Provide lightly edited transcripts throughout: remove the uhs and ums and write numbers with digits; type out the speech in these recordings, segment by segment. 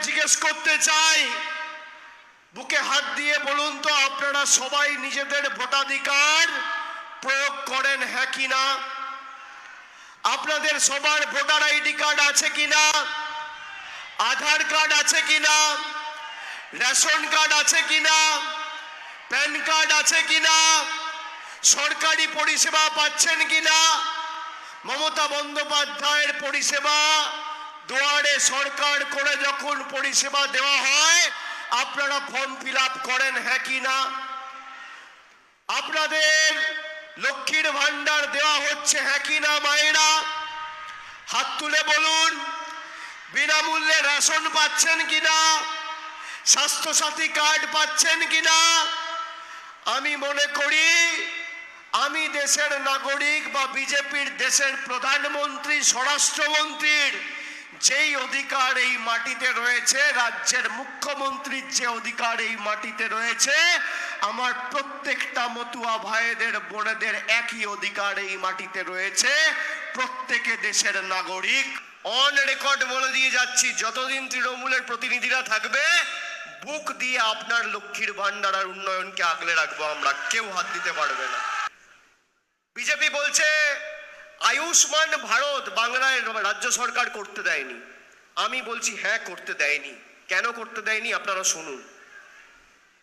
জিজ্ঞেস করতে চাই, বুকে হাত দিয়ে বলুন তো আপনারা সবাই নিজেদের ভোটাধিকার প্রয়োগ করেন হ্যাঁ কিনা? আপনাদের সবার ভোটার আইডি কার্ড আছে কিনা? আধার কার্ড আছে কিনা? রেশন কার্ড আছে কিনা? প্যান কার্ড আছে কিনা? সরকারি পরিষেবা পাচ্ছেন কিনা? মমতা বন্দ্যোপাধ্যায়ের পরিষেবা দুয়ারে সরকার করে যখন পরিষেবা দেওয়া হয় আপনারা ফর্ম ফিল আপ করেন হ্যাঁ কিনা? আপনাদের লক্ষ্মীর ভান্ডার দেওয়া হচ্ছে হ্যাঁ কিনা? মায়েরা হাত তুলে বলুন। বিনামূল্যে রেশন পাচ্ছেন কিনা? স্বাস্থ্যসাথী কার্ড পাচ্ছেন কিনা? আমি মনে করি আমি দেশের নাগরিক বা বিজেপির দেশের প্রধানমন্ত্রী স্বরাষ্ট্রমন্ত্রীর যেই অধিকার এই মাটিতে রয়েছে, রাজ্যের মুখ্যমন্ত্রীর যে অধিকার এই মাটিতে রয়েছে, আমার প্রত্যেকটা মতুয়া ভাইদের বোনেদের একই অধিকার এই মাটিতে রয়েছে। প্রত্যেকে দেশের নাগরিক। অন রেকর্ড বলে দিয়ে যাচ্ছি, যতদিন তৃণমূলের প্রতিনিধিরা থাকবে বুক দিয়ে আপনার লক্ষ্মীর ভান্ডার আর উন্নয়নকে আগলে রাখবো আমরা, কেউ হাত দিতে পারবে না। বিজেপি বলছে আয়ুষ্মান ভারত বাংলায় রাজ্য সরকার করতে দেয়নি। আমি বলছি হ্যাঁ করতে দেয়নি। কেন করতে দেয়নি আপনারা শুনুন,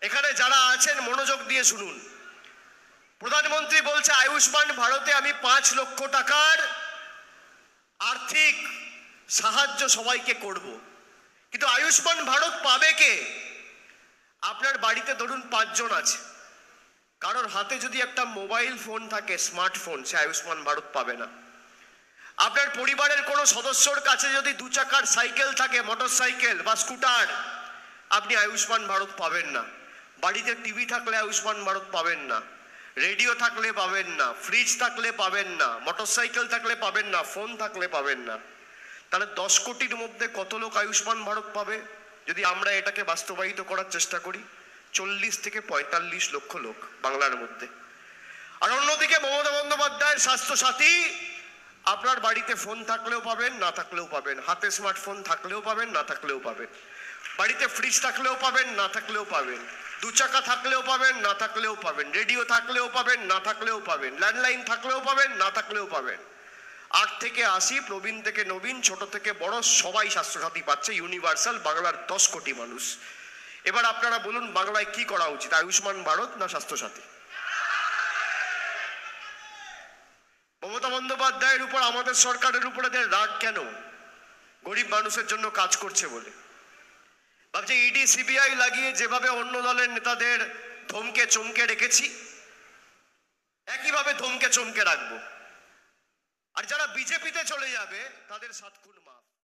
এখানে যারা আছেন মনোযোগ দিয়ে শুনুন। প্রধানমন্ত্রী বলছে আয়ুষ্মান ভারতে আমি 5 লক্ষ টাকার আর্থিক সাহায্য সবাইকে করব, কিন্তু আয়ুষ্মান ভারত পাবে কে? আপনার বাড়িতে ধরুন 5 জন আছে, কারোর হাতে যদি একটা মোবাইল ফোন থাকে, স্মার্টফোন, সে আয়ুষ্মান ভারত পাবে না। আপনার পরিবারের কোনো সদস্যর কাছে যদি 2 চাকার সাইকেল থাকে, মোটর সাইকেল বা স্কুটার, আপনি আয়ুষ্মান ভারত পাবেন না। বাড়িতে টিভি থাকলে আয়ুষ্মান ভারত পাবেন না, রেডিও থাকলে পাবেন না, ফ্রিজ থাকলে পাবেন না, মোটর সাইকেল থাকলে পাবেন না, ফোন থাকলে পাবেন না। তাহলে 10 কোটির মধ্যে কত লোক আয়ুষ্মান ভারত পাবে? যদি আমরা এটাকে বাস্তবায়িত করার চেষ্টা করি, 40 থেকে 45 লক্ষ লোক বাংলার মধ্যে। আর অন্যদিকে মমতা বন্দ্যোপাধ্যায়ের স্বাস্থ্যসাথী, আপনার বাড়িতে ফোন থাকলেও পাবেন, না থাকলেও পাবেন, হাতে স্মার্টফোন থাকলেও পাবেন, না থাকলেও পাবেন, বাড়িতে ফ্রিজ থাকলেও পাবেন, না থাকলেও পাবেন, 2 চাকা থাকলেও পাবেন, না থাকলেও পাবেন, রেডিও থাকলেও পাবেন, না থাকলেও পাবেন, ল্যান্ডলাইন থাকলেও পাবেন, না থাকলেও পাবেন। 8 থেকে 80, প্রবীণ থেকে নবীন, ছোট থেকে বড় সবাই স্বাস্থ্যসাথী পাচ্ছে, ইউনিভার্সাল, বাংলার 10 কোটি মানুষ। এবার আপনারা বলুন বাংলায় কি করা উচিত, আয়ুষ্মান ভারত না স্বাস্থ্যসাথী? মমতা বন্দ্যোপাধ্যায়ের উপর আমাদের সরকারের উপরে রাগ কেন? গরিব মানুষের জন্য কাজ করছে বলে। ভাবছে ইডি সিবিআই লাগিয়ে যেভাবে অন্য দলের নেতাদের ধমকে চমকে রেখেছি, একইভাবে ধমকে চমকে রাখবো। আর যারা বিজেপিতে চলে যাবে তাদের 7 খুন মাফ।